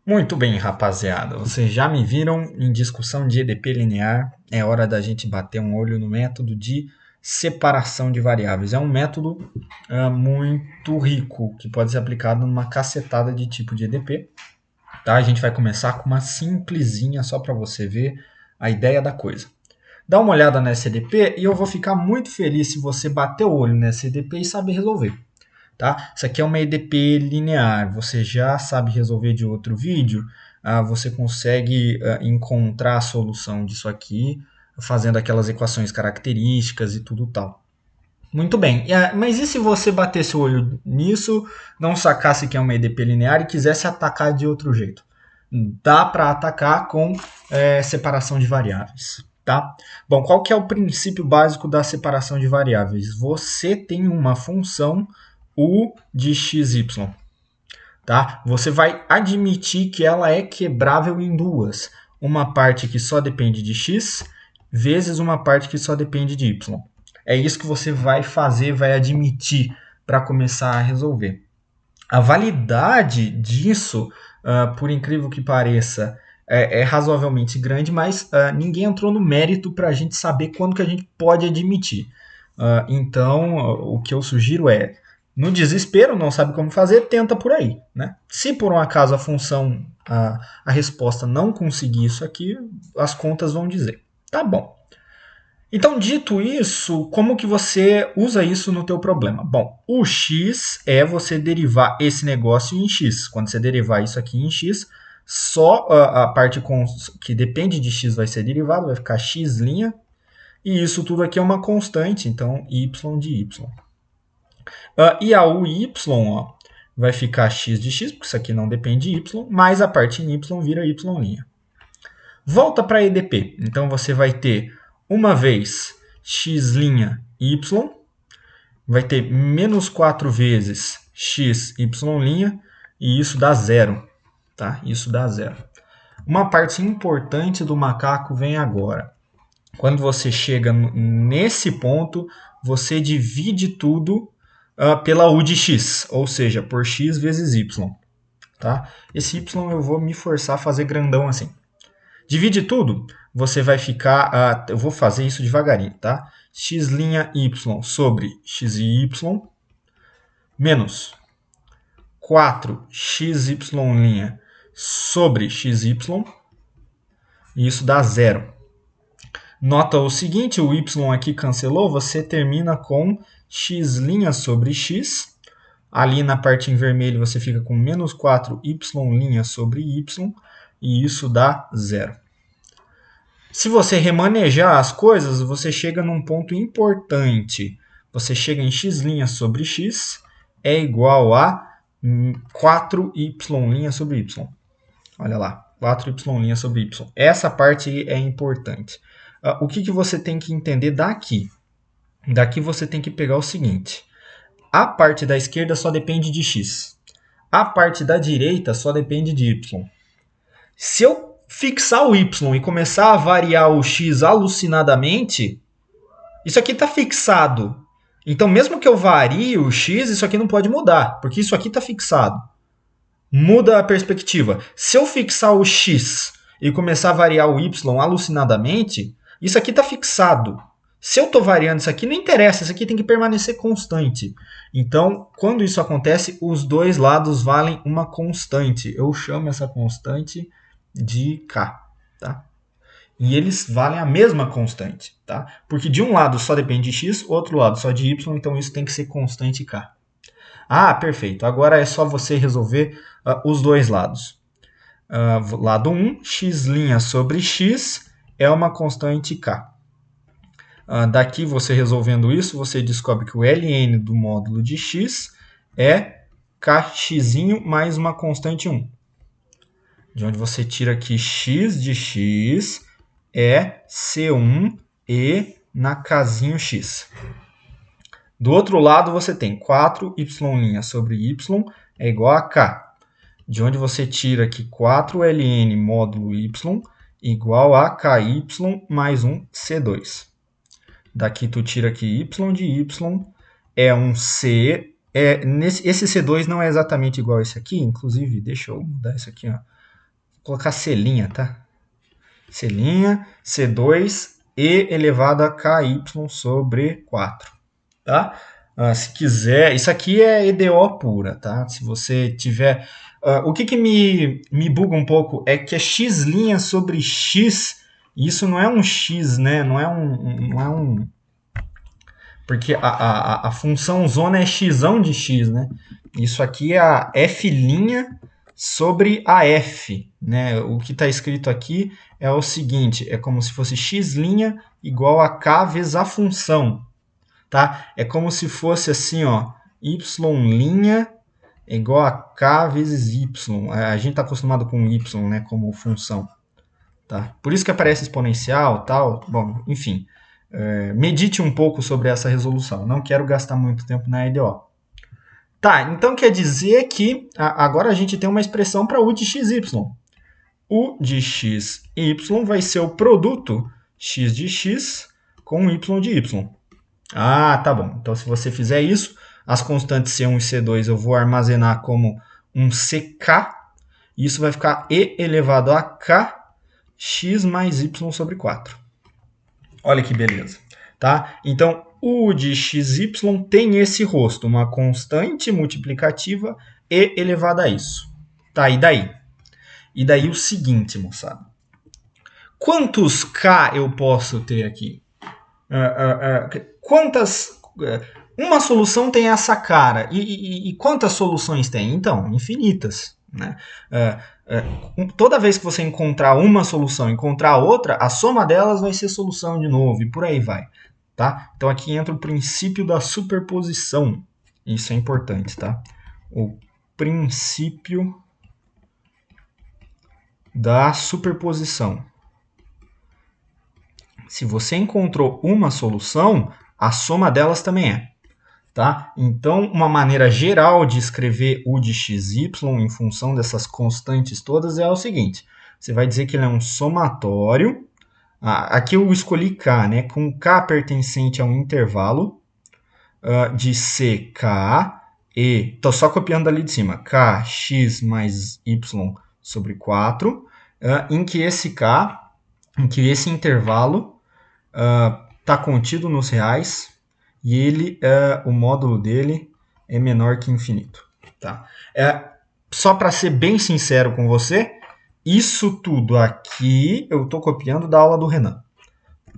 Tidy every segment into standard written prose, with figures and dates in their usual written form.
Muito bem, rapaziada. Vocês já me viram em discussão de EDP linear. É hora da gente bater um olho no método de separação de variáveis. É um método muito rico, que pode ser aplicado numa cacetada de tipo de EDP. Tá? A gente vai começar com uma simplesinha, só para você ver a ideia da coisa. Dá uma olhada nessa EDP e eu vou ficar muito feliz se você bater o olho nessa EDP e saber resolver. Tá? Isso aqui é uma EDP linear, você já sabe resolver de outro vídeo, você consegue encontrar a solução disso aqui fazendo aquelas equações características e tudo tal. Muito bem, mas e se você batesse o olho nisso, não sacasse que é uma EDP linear e quisesse atacar de outro jeito? Dá para atacar com separação de variáveis. Tá? Bom, qual que é o princípio básico da separação de variáveis? Você tem uma função u de xy, tá? Você vai admitir que ela é quebrável em duas. Uma parte que só depende de x, vezes uma parte que só depende de y. É isso que você vai fazer, vai admitir para começar a resolver. A validade disso, por incrível que pareça, é razoavelmente grande, mas ninguém entrou no mérito para a gente saber quando que a gente pode admitir. Então, o que eu sugiro é, no desespero, não sabe como fazer, tenta por aí. Né? Se por um acaso a função, a resposta não conseguir isso aqui, as contas vão dizer. Tá bom. Então, dito isso, como que você usa isso no teu problema? Bom, o x é você derivar esse negócio em x. Quando você derivar isso aqui em x, só a parte que depende de x vai ser derivada, vai ficar x', e isso tudo aqui é uma constante, então y de y. E a uy vai ficar x de x, porque isso aqui não depende de y, mais a parte em y vira y'. Volta para EDP. Então você vai ter uma vez x' y, vai ter menos 4 vezes x, y', e isso dá zero. Tá? Isso dá zero. Uma parte importante do macaco vem agora. Quando você chega nesse ponto, você divide tudo pela u de x, ou seja, por x vezes y. Tá? Esse y eu vou me forçar a fazer grandão assim. Divide tudo, você vai ficar... eu vou fazer isso devagarinho, tá? x' y sobre xy menos 4xy' sobre xy, e isso dá zero. Nota o seguinte, o y aqui cancelou, você termina com x' sobre x. Ali na parte em vermelho você fica com menos 4y' sobre y, e isso dá zero. Se você remanejar as coisas, você chega num ponto importante. Você chega em x' sobre x é igual a 4y' sobre y. Olha lá, 4y' sobre y. Essa parte é importante. O que você tem que entender daqui? Daqui você tem que pegar o seguinte. A parte da esquerda só depende de x. A parte da direita só depende de y. Se eu fixar o y e começar a variar o x alucinadamente, isso aqui está fixado. Então, mesmo que eu varie o x, isso aqui não pode mudar, porque isso aqui está fixado. Muda a perspectiva. Se eu fixar o x e começar a variar o y alucinadamente, isso aqui está fixado. Se eu estou variando isso aqui, não interessa, isso aqui tem que permanecer constante. Então, quando isso acontece, os dois lados valem uma constante. Eu chamo essa constante de k. Tá? E eles valem a mesma constante. Tá? Porque de um lado só depende de x, outro lado só de y, então isso tem que ser constante k. Perfeito. Agora é só você resolver os dois lados. Lado 1, x' sobre x é uma constante k. Daqui, você resolvendo isso, você descobre que o ln do módulo de x é kx mais uma constante 1. De onde você tira aqui x de x é C1e na casinho x. Do outro lado, você tem 4y' sobre y é igual a k. De onde você tira aqui 4ln módulo y igual a ky mais um c2. Daqui tu tira aqui y de y é um c. Esse c2 não é exatamente igual a esse aqui, inclusive, deixa eu mudar isso aqui. colocar C', tá? C', C2 e elevado a ky sobre 4, tá? Se quiser, isso aqui é EDO pura, tá? Se você tiver... o que me buga um pouco é que é x' sobre x, e isso não é um x, né? Não é um porque a função zona é x de x, né? Isso aqui é a f' sobre a f, né? O que está escrito aqui é o seguinte, é como se fosse x' igual a k vezes a função, tá? É como se fosse assim, ó, y' é igual a k vezes y. A gente está acostumado com y, né, como função, tá? Por isso que aparece exponencial, tal. Bom, enfim, medite um pouco sobre essa resolução. Não quero gastar muito tempo na EDO. Tá, então quer dizer que agora a gente tem uma expressão para u de xy. U de xy vai ser o produto x de x com y de y. Ah, tá bom. Então, se você fizer isso, as constantes C1 e C2 eu vou armazenar como um CK. E isso vai ficar E elevado a K x mais y sobre 4. Olha que beleza. Tá? Então, U de xy tem esse rosto, uma constante multiplicativa E elevada a isso. Tá, e daí? E daí o seguinte, moçada. Quantos K eu posso ter aqui? Quantas... uma solução tem essa cara. E quantas soluções tem? Então, infinitas. Né? Toda vez que você encontrar uma solução e encontrar outra, a soma delas vai ser solução de novo, e por aí vai. Tá? Então aqui entra o princípio da superposição. Isso é importante, tá? O princípio da superposição. Se você encontrou uma solução, a soma delas também é. Tá? Então, uma maneira geral de escrever u de xy em função dessas constantes todas é o seguinte. Você vai dizer que ele é um somatório. Aqui eu escolhi k, né? Com k pertencente a um intervalo de ck e... Estou só copiando ali de cima. Kx mais y sobre 4, em que esse intervalo está contido nos reais e ele, o módulo dele é menor que infinito. Tá? Só para ser bem sincero com você, isso tudo aqui eu estou copiando da aula do Renan.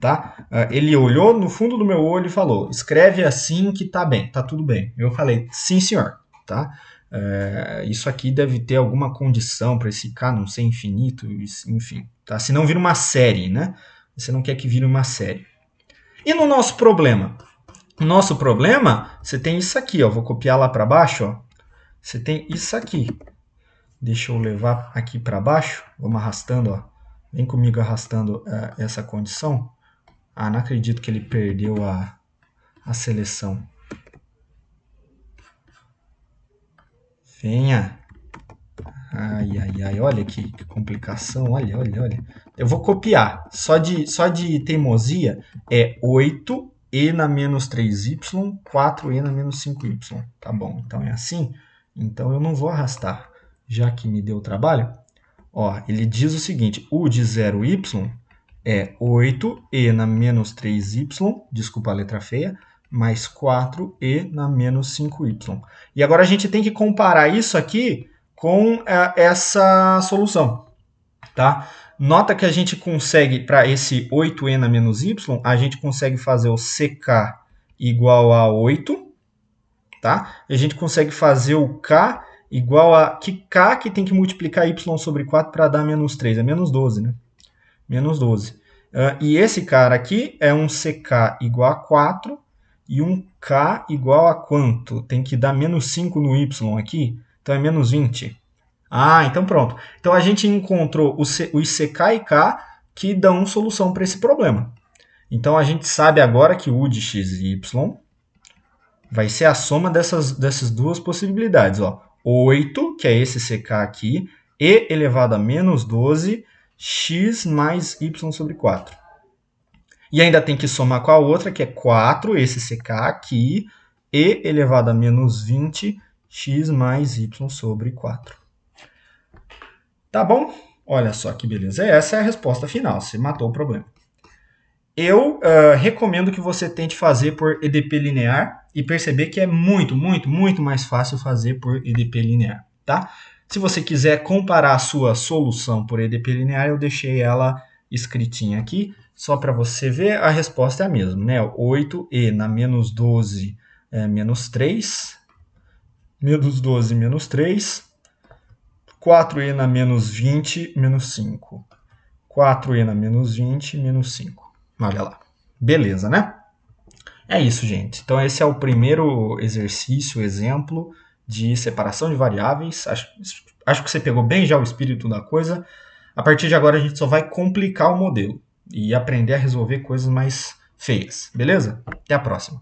Tá? Ele olhou no fundo do meu olho e falou, escreve assim que tá bem, tá tudo bem. Eu falei, sim senhor. Tá? Isso aqui deve ter alguma condição para esse K não ser infinito, enfim. Tá? Senão vira uma série, né? Você não quer que vire uma série. E no nosso problema? No nosso problema, você tem isso aqui, ó. Vou copiar lá para baixo, ó. Você tem isso aqui. Deixa eu levar aqui para baixo. Vamos arrastando, ó. Vem comigo arrastando essa condição. Não acredito que ele perdeu a seleção. Venha. Ai, olha que complicação, olha. Eu vou copiar, só de teimosia, é 8e na menos 3y, 4e na menos 5y, tá bom, então é assim, então eu não vou arrastar, já que me deu trabalho, ó, ele diz o seguinte, u de 0y é 8e na menos 3y, desculpa a letra feia, mais 4e na menos 5y. E agora a gente tem que comparar isso aqui com essa solução. Tá? Nota que a gente consegue, para esse 8e na menos y, a gente consegue fazer o ck igual a 8. Tá? E a gente consegue fazer o k igual a... k que tem que multiplicar y sobre 4 para dar menos 3. É menos 12, né? Menos 12. E esse cara aqui é um ck igual a 4 e um k igual a quanto? Tem que dar menos 5 no y aqui. Então é menos 20. Então pronto. Então a gente encontrou os ck e k que dão solução para esse problema. Então a gente sabe agora que u de xy vai ser a soma dessas duas possibilidades. Ó. 8, que é esse ck aqui, e elevado a menos 12, x mais y sobre 4. E ainda tem que somar com a outra, que é 4, esse ck aqui, e elevado a menos 20, x mais y sobre 4. Tá bom? Olha só que beleza. Essa é a resposta final. Você matou o problema. Eu recomendo que você tente fazer por EDP linear e perceber que é muito, muito, muito mais fácil fazer por EDP linear, tá? Se você quiser comparar a sua solução por EDP linear, eu deixei ela escritinha aqui, só para você ver, a resposta é a mesma, né? 8e na menos 12 menos 3, menos 12 menos 3, 4e na menos 20 menos 5. 4e na menos 20 menos 5. Olha lá. Beleza, né? É isso, gente. Então, esse é o primeiro exercício, exemplo de separação de variáveis. Acho que você pegou bem já o espírito da coisa. A partir de agora, a gente só vai complicar o modelo e aprender a resolver coisas mais feias, beleza? Até a próxima.